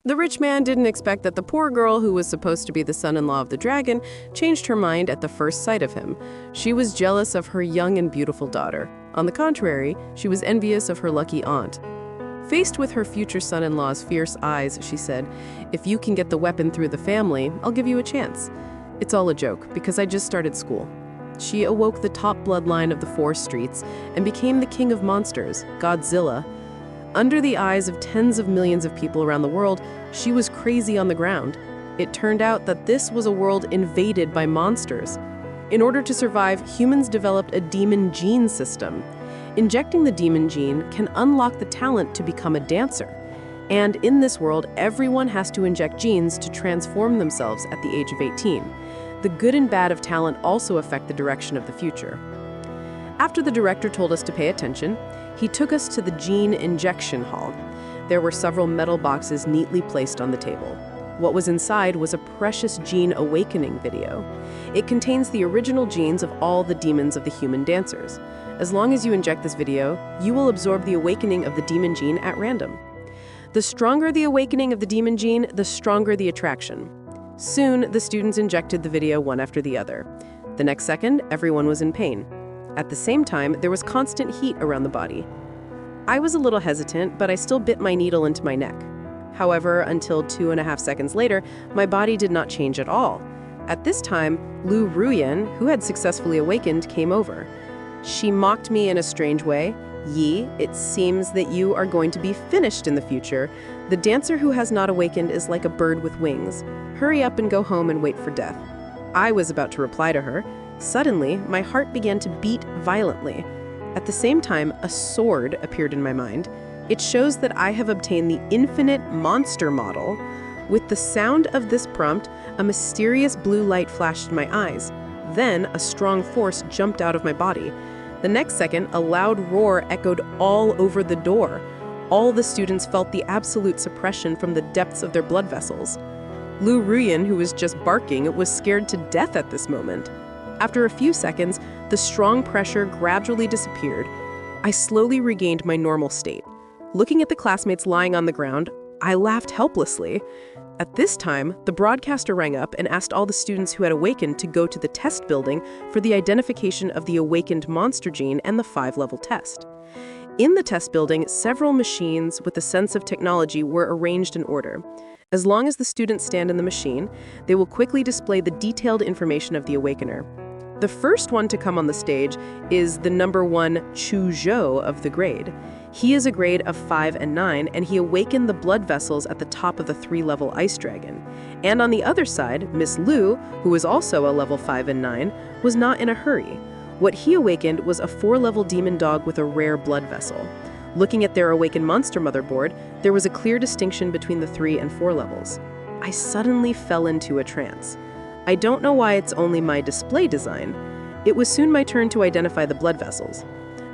The rich man didn't expect that the poor girl, who was supposed to be the son-in-law of the dragon, changed her mind at the first sight of him. She was jealous of her young and beautiful daughter. On the contrary, she was envious of her lucky aunt. Faced with her future son-in-law's fierce eyes, she said, "If you can get the weapon through the family, I'll give you a chance. It's all a joke, because I just started school." She awoke the top bloodline of the four streets and became the king of monsters, Godzilla. Under the eyes of tens of millions of people around the world, she was crazy on the ground. It turned out that this was a world invaded by monsters. In order to survive, humans developed a demon gene system. Injecting the demon gene can unlock the talent to become a dancer. And in this world, everyone has to inject genes to transform themselves at the age of 18. The good and bad of talent also affect the direction of the future. After the director told us to pay attention, he took us to the gene injection hall. There were several metal boxes neatly placed on the table. What was inside was a precious gene awakening video. It contains the original genes of all the demons of the human dancers. As long as you inject this video, you will absorb the awakening of the demon gene at random. The stronger the awakening of the demon gene, the stronger the attraction. Soon, the students injected the video one after the other. The next second, everyone was in pain. At the same time, there was constant heat around the body. I was a little hesitant, but I still bit my needle into my neck. However, until 2.5 seconds later, my body did not change at all. At this time, Lu Ruyan, who had successfully awakened, came over. She mocked me in a strange way. "Yi, it seems that you are going to be finished in the future. The dancer who has not awakened is like a bird with wings. Hurry up and go home and wait for death." I was about to reply to her. Suddenly, my heart began to beat violently. At the same time, a sword appeared in my mind. It shows that I have obtained the infinite monster model. With the sound of this prompt, a mysterious blue light flashed in my eyes. Then, a strong force jumped out of my body. The next second, a loud roar echoed all over the door. All the students felt the absolute suppression from the depths of their blood vessels. Lu Ruyan, who was just barking, was scared to death at this moment. After a few seconds, the strong pressure gradually disappeared. I slowly regained my normal state. Looking at the classmates lying on the ground, I laughed helplessly. At this time, the broadcaster rang up and asked all the students who had awakened to go to the test building for the identification of the awakened monster gene and the 5-level test. In the test building, several machines with a sense of technology were arranged in order. As long as the students stand in the machine, they will quickly display the detailed information of the awakener. The first one to come on the stage is the number 1 Chuzhou of the grade. He is a grade of 5 and 9, and he awakened the blood vessels at the top of the 3-level ice dragon. And on the other side, Miss Lu, who was also a level 5 and 9, was not in a hurry. What he awakened was a 4-level demon dog with a rare blood vessel. Looking at their awakened monster motherboard, there was a clear distinction between the 3 and 4 levels. I suddenly fell into a trance. I don't know why it's only my display design. It was soon my turn to identify the blood vessels.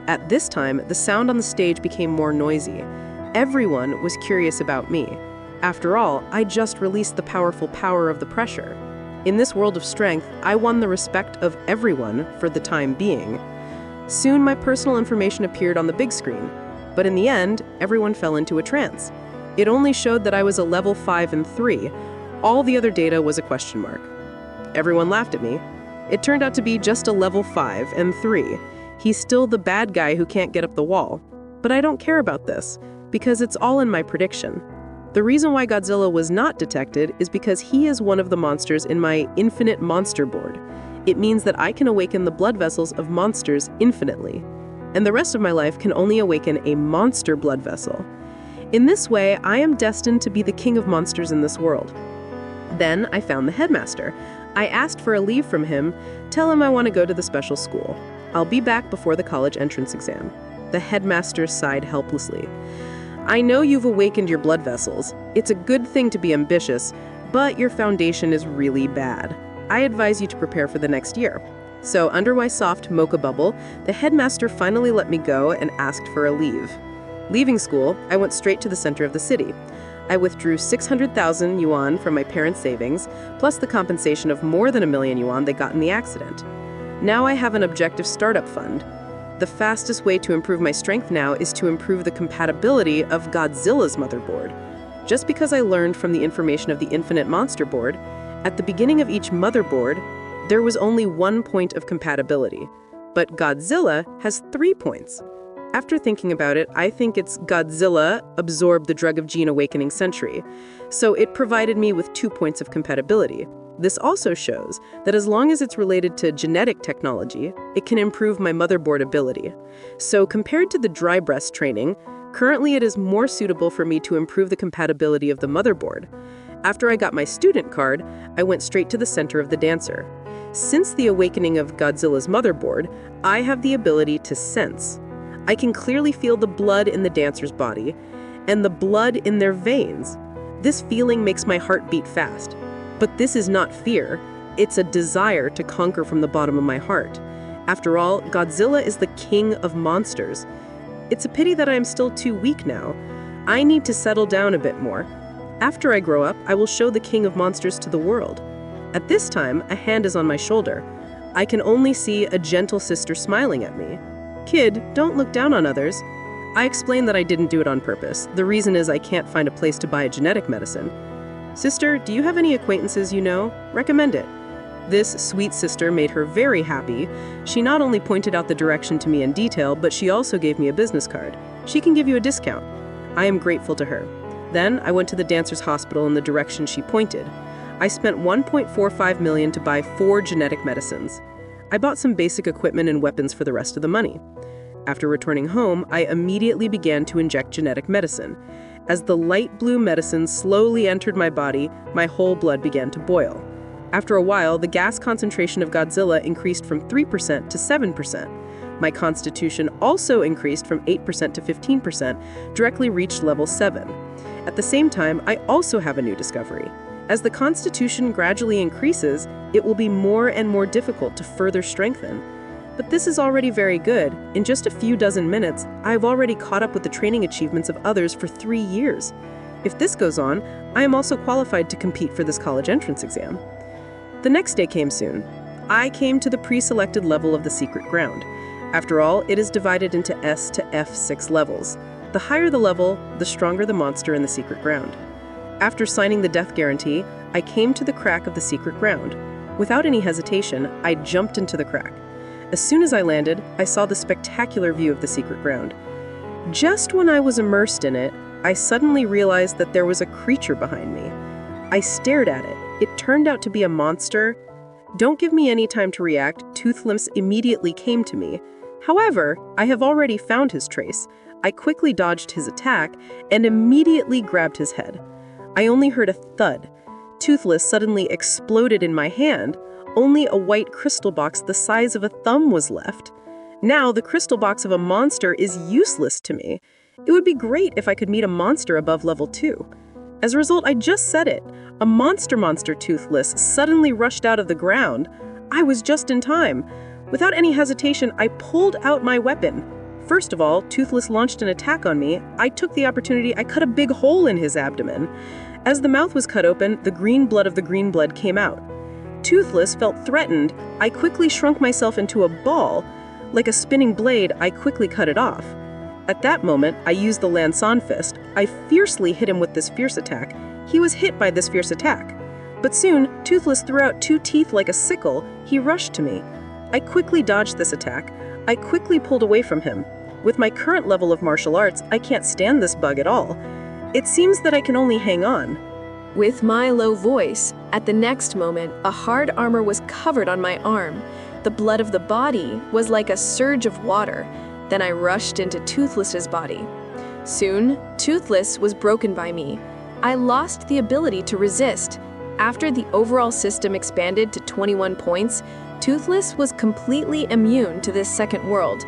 At this time, the sound on the stage became more noisy. Everyone was curious about me. After all, I just released the powerful power of the pressure. In this world of strength, I won the respect of everyone for the time being. Soon, my personal information appeared on the big screen. But in the end, everyone fell into a trance. It only showed that I was a level 5 and 3. All the other data was a question mark. Everyone laughed at me. It turned out to be just a level 5 and 3. He's still the bad guy who can't get up the wall. But I don't care about this, because it's all in my prediction. The reason why Godzilla was not detected is because he is one of the monsters in my infinite monster board. It means that I can awaken the blood vessels of monsters infinitely. And the rest of my life can only awaken a monster blood vessel. In this way, I am destined to be the king of monsters in this world. Then I found the headmaster. I asked for a leave from him, tell him I want to go to the special school. I'll be back before the college entrance exam. The headmaster sighed helplessly. I know you've awakened your blood vessels. It's a good thing to be ambitious, but your foundation is really bad. I advise you to prepare for the next year. So under my soft mocha bubble, the headmaster finally let me go and asked for a leave. Leaving school, I went straight to the center of the city. I withdrew 600,000 yuan from my parents' savings, plus the compensation of more than 1 million yuan they got in the accident. Now I have an objective startup fund. The fastest way to improve my strength now is to improve the compatibility of Godzilla's motherboard. Just because I learned from the information of the Infinite Monster Board, at the beginning of each motherboard, there was only 1 point of compatibility. But Godzilla has 3 points. After thinking about it, I think it's Godzilla absorbed the drug of gene awakening century, so it provided me with 2 points of compatibility. This also shows that as long as it's related to genetic technology, it can improve my motherboard ability. So compared to the dry breast training, currently it is more suitable for me to improve the compatibility of the motherboard. After I got my student card, I went straight to the center of the dancer. Since the awakening of Godzilla's motherboard, I have the ability to sense. I can clearly feel the blood in the dancer's body and the blood in their veins. This feeling makes my heart beat fast. But this is not fear, it's a desire to conquer from the bottom of my heart. After all, Godzilla is the king of monsters. It's a pity that I am still too weak now. I need to settle down a bit more. After I grow up, I will show the king of monsters to the world. At this time, a hand is on my shoulder. I can only see a gentle sister smiling at me. Kid, don't look down on others. I explain that I didn't do it on purpose. The reason is I can't find a place to buy a genetic medicine. Sister, do you have any acquaintances you know? Recommend it. This sweet sister made her very happy. She not only pointed out the direction to me in detail, but she also gave me a business card. She can give you a discount. I am grateful to her. Then I went to the dancer's hospital in the direction she pointed. I spent $1.45 million to buy 4 genetic medicines. I bought some basic equipment and weapons for the rest of the money. After returning home, I immediately began to inject genetic medicine. As the light blue medicine slowly entered my body, my whole blood began to boil. After a while, the gas concentration of Godzilla increased from 3% to 7%. My constitution also increased from 8% to 15%, directly reached level 7. At the same time, I also have a new discovery. As the constitution gradually increases, it will be more and more difficult to further strengthen. But this is already very good. In just a few dozen minutes, I've already caught up with the training achievements of others for 3 years. If this goes on, I am also qualified to compete for this college entrance exam. The next day came soon. I came to the pre-selected level of the secret ground. After all, it is divided into S to F6 levels. The higher the level, the stronger the monster in the secret ground. After signing the death guarantee, I came to the crack of the secret ground. Without any hesitation, I jumped into the crack. As soon as I landed, I saw the spectacular view of the secret ground. Just when I was immersed in it, I suddenly realized that there was a creature behind me. I stared at it. It turned out to be a monster. Don't give me any time to react. Toothless immediately came to me. However, I have already found his trace. I quickly dodged his attack and immediately grabbed his head. I only heard a thud. Toothless suddenly exploded in my hand. Only a white crystal box the size of a thumb was left. Now, the crystal box of a monster is useless to me. It would be great if I could meet a monster above level 2. As a result, I just said it. A monster Toothless suddenly rushed out of the ground. I was just in time. Without any hesitation, I pulled out my weapon. First of all, Toothless launched an attack on me. I took the opportunity, I cut a big hole in his abdomen. As the mouth was cut open, the green blood of the green blood came out. Toothless felt threatened. I quickly shrunk myself into a ball. Like a spinning blade, I quickly cut it off. At that moment, I used the Lanson fist. I fiercely hit him with this fierce attack. He was hit by this fierce attack. But soon, Toothless threw out 2 teeth like a sickle. He rushed to me. I quickly dodged this attack. I quickly pulled away from him. With my current level of martial arts, I can't stand this bug at all. It seems that I can only hang on. With my low voice, at the next moment, a hard armor was covered on my arm. The blood of the body was like a surge of water. Then I rushed into Toothless's body. Soon, Toothless was broken by me. I lost the ability to resist. After the overall system expanded to 21 points, Toothless was completely immune to this second world.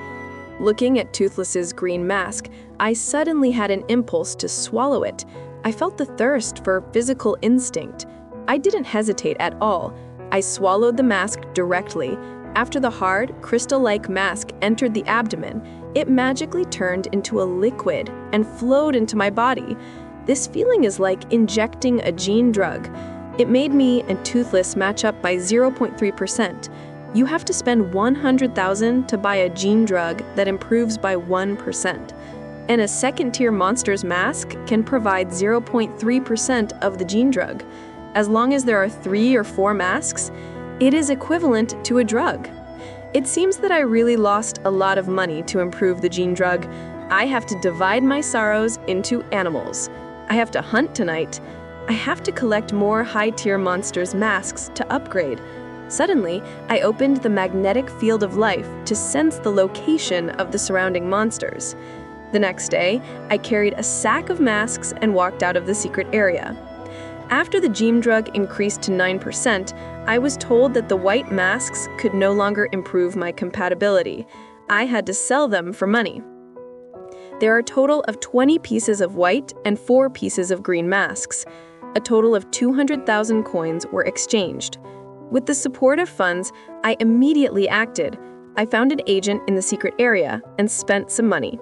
Looking at Toothless's green mask, I suddenly had an impulse to swallow it. I felt the thirst for physical instinct. I didn't hesitate at all. I swallowed the mask directly. After the hard, crystal-like mask entered the abdomen, it magically turned into a liquid and flowed into my body. This feeling is like injecting a gene drug. It made me and Toothless match up by 0.3%. You have to spend $100,000 to buy a gene drug that improves by 1%. and a second-tier monster's mask can provide 0.3% of the gene drug. As long as there are 3 or 4 masks, it is equivalent to a drug. It seems that I really lost a lot of money to improve the gene drug. I have to divide my sorrows into animals. I have to hunt tonight. I have to collect more high-tier monsters' masks to upgrade. Suddenly, I opened the magnetic field of life to sense the location of the surrounding monsters. The next day, I carried a sack of masks and walked out of the secret area. After the gene drug increased to 9%, I was told that the white masks could no longer improve my compatibility. I had to sell them for money. There are a total of 20 pieces of white and 4 pieces of green masks. A total of 200,000 coins were exchanged. With the support of funds, I immediately acted. I found an agent in the secret area and spent some money.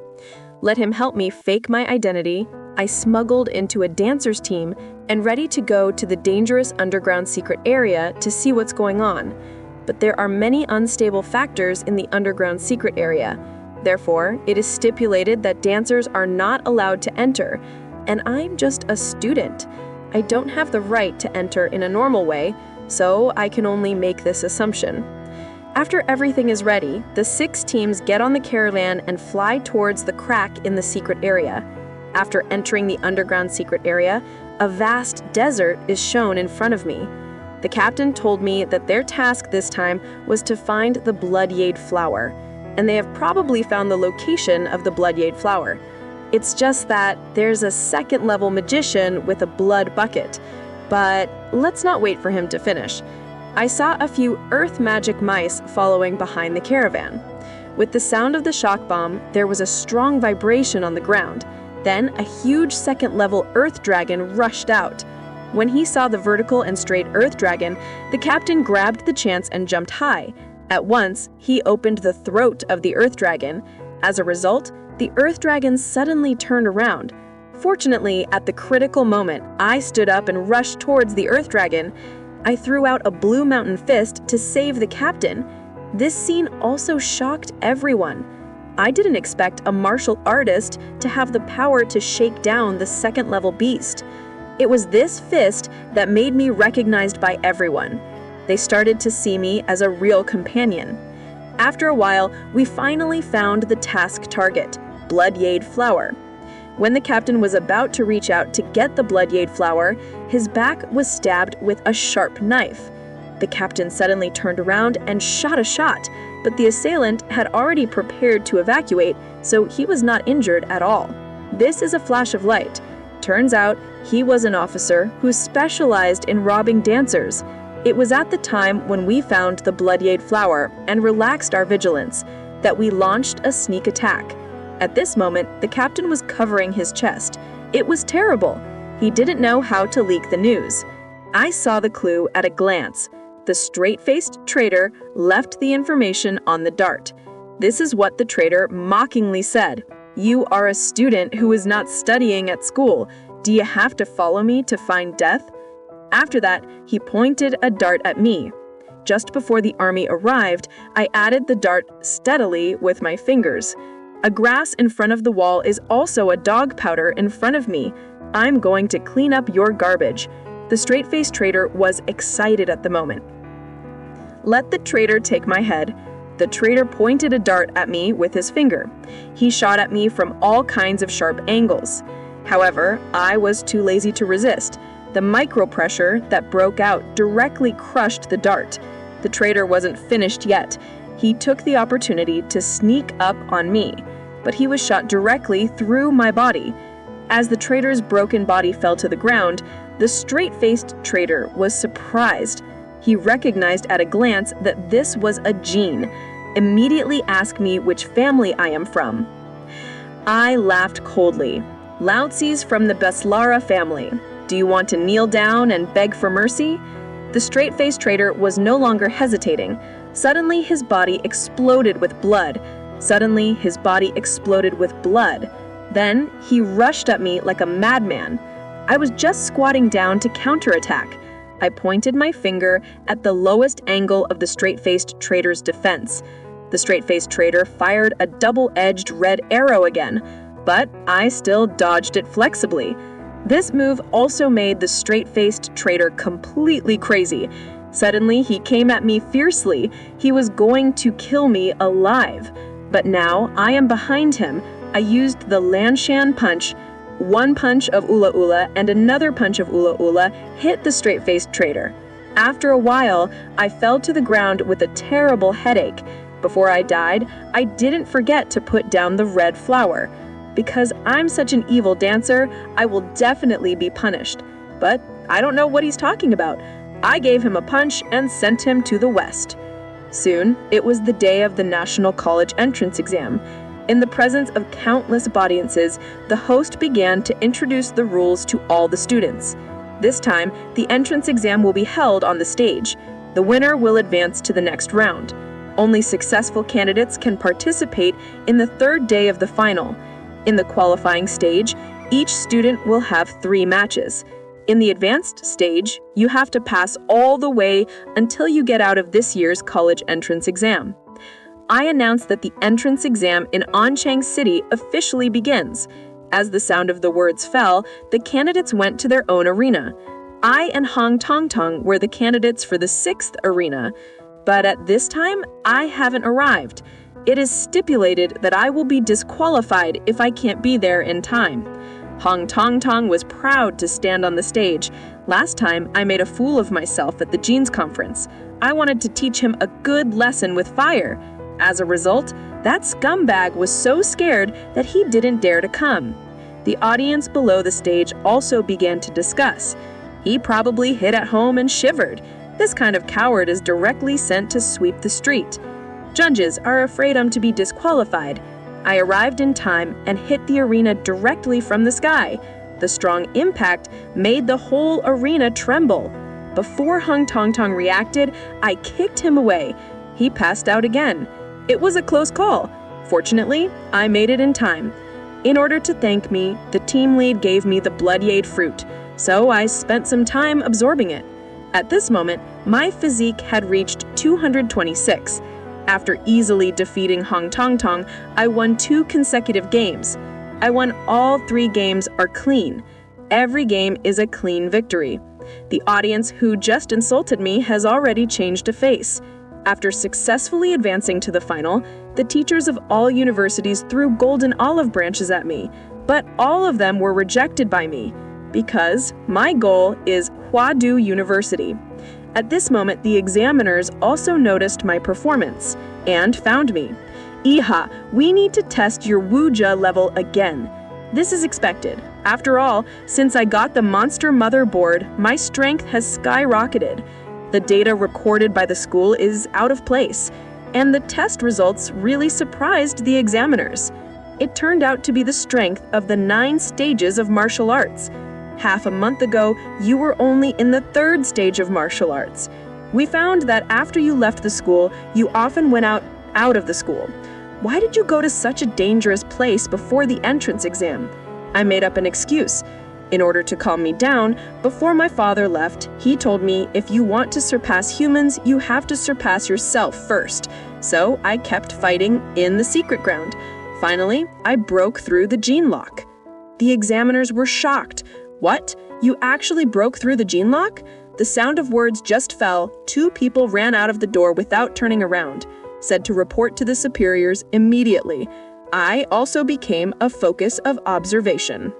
Let him help me fake my identity. I smuggled into a dancer's team and ready to go to the dangerous underground secret area to see what's going on. But there are many unstable factors in the underground secret area. Therefore, it is stipulated that dancers are not allowed to enter, and I'm just a student. I don't have the right to enter in a normal way, so I can only make this assumption. After everything is ready, the 6 teams get on the caravan and fly towards the crack in the secret area. After entering the underground secret area, a vast desert is shown in front of me. The captain told me that their task this time was to find the Blood flower, and they have probably found the location of the Blood flower. It's just that there's a second-level magician with a blood bucket. But let's not wait for him to finish. I saw a few earth magic mice following behind the caravan. With the sound of the shock bomb, there was a strong vibration on the ground. Then a huge second-level earth dragon rushed out. When he saw the vertical and straight earth dragon, the captain grabbed the chance and jumped high. At once, he opened the throat of the earth dragon. As a result, the earth dragon suddenly turned around. Fortunately, at the critical moment, I stood up and rushed towards the earth dragon. I threw out a blue mountain fist to save the captain. This scene also shocked everyone. I didn't expect a martial artist to have the power to shake down the second-level beast. It was this fist that made me recognized by everyone. They started to see me as a real companion. After a while, we finally found the task target, Blood flower. When the captain was about to reach out to get the Blood flower, his back was stabbed with a sharp knife. The captain suddenly turned around and shot a shot, but the assailant had already prepared to evacuate, so he was not injured at all. This is a flash of light. Turns out, he was an officer who specialized in robbing dancers. It was at the time when we found the Blood flower and relaxed our vigilance that we launched a sneak attack. At this moment, the captain was covering his chest. It was terrible. He didn't know how to leak the news. I saw the clue at a glance. The straight-faced traitor left the information on the dart. This is what the traitor mockingly said. "You are a student who is not studying at school. Do you have to follow me to find death?" After that, he pointed a dart at me. Just before the army arrived, I added the dart steadily with my fingers. A grass in front of the wall is also a dog powder in front of me. I'm going to clean up your garbage. The straight-faced traitor was excited at the moment. Let the traitor take my head. The traitor pointed a dart at me with his finger. He shot at me from all kinds of sharp angles. However, I was too lazy to resist. The micro-pressure that broke out directly crushed the dart. The traitor wasn't finished yet. He took the opportunity to sneak up on me, but he was shot directly through my body. As the traitor's broken body fell to the ground, the straight-faced traitor was surprised. He recognized at a glance that this was a gene. Immediately asked me which family I am from. I laughed coldly. "Laozi's from the Beslara family. Do you want to kneel down and beg for mercy?" The straight-faced traitor was no longer hesitating. Suddenly, his body exploded with blood. Suddenly, his body exploded with blood. Then, he rushed at me like a madman. I was just squatting down to counterattack. I pointed my finger at the lowest angle of the straight-faced traitor's defense. The straight-faced traitor fired a double-edged red arrow again. but I still dodged it flexibly. This move also made the straight-faced traitor completely crazy. Suddenly, he came at me fiercely. He was going to kill me alive. But now, I am behind him. I used the Lanshan punch. One punch of Ula Ula and another punch of Ula Ula hit the straight-faced traitor. After a while, I fell to the ground with a terrible headache. Before I died, I didn't forget to put down the red flower. Because I'm such an evil dancer, I will definitely be punished. But I don't know what he's talking about. I gave him a punch and sent him to the west. Soon, it was the day of the National College Entrance Exam. In the presence of countless audiences, the host began to introduce the rules to all the students. This time, the entrance exam will be held on the stage. The winner will advance to the next round. Only successful candidates can participate in the third day of the final. In the qualifying stage, each student will have 3 matches. In the advanced stage, you have to pass all the way until you get out of this year's college entrance exam. I announce that the entrance exam in Onchang City officially begins. As the sound of the words fell, the candidates went to their own arena. I and Hong Tong Tong were the candidates for the 6th arena. But at this time, I haven't arrived. It is stipulated that I will be disqualified if I can't be there in time. Hong Tong Tong was proud to stand on the stage. Last time, I made a fool of myself at the Jeans conference. I wanted to teach him a good lesson with fire. As a result, that scumbag was so scared that he didn't dare to come. The audience below the stage also began to discuss. He probably hid at home and shivered. This kind of coward is directly sent to sweep the street. Judges are afraid I'm to be disqualified. I arrived in time and hit the arena directly from the sky. The strong impact made the whole arena tremble. Before Hung Tong Tong reacted, I kicked him away. He passed out again. It was a close call. Fortunately, I made it in time. In order to thank me, the team lead gave me the Bloodjade fruit, so I spent some time absorbing it. At this moment, my physique had reached 226. After easily defeating Hong Tong Tong, I won 2 consecutive games. I won all 3 games are clean. Every game is a clean victory. The audience who just insulted me has already changed a face. After successfully advancing to the final, the teachers of all universities threw golden olive branches at me, but all of them were rejected by me, because my goal is Huadu University. At this moment, the examiners also noticed my performance and found me. Yihe, we need to test your Wuja level again. This is expected. After all, since I got the monster motherboard, my strength has skyrocketed. The data recorded by the school is out of place, and the test results really surprised the examiners. It turned out to be the strength of the 9 stages of martial arts. Half a month ago, you were only in the 3rd stage of martial arts. We found that after you left the school, you often went out of the school. Why did you go to such a dangerous place before the entrance exam? I made up an excuse. In order to calm me down, before my father left, he told me if you want to surpass humans, you have to surpass yourself first. So I kept fighting in the secret ground. Finally, I broke through the gene lock. The examiners were shocked. What? You actually broke through the gene lock? The sound of words just fell. 2 people ran out of the door without turning around, said to report to the superiors immediately. I also became a focus of observation.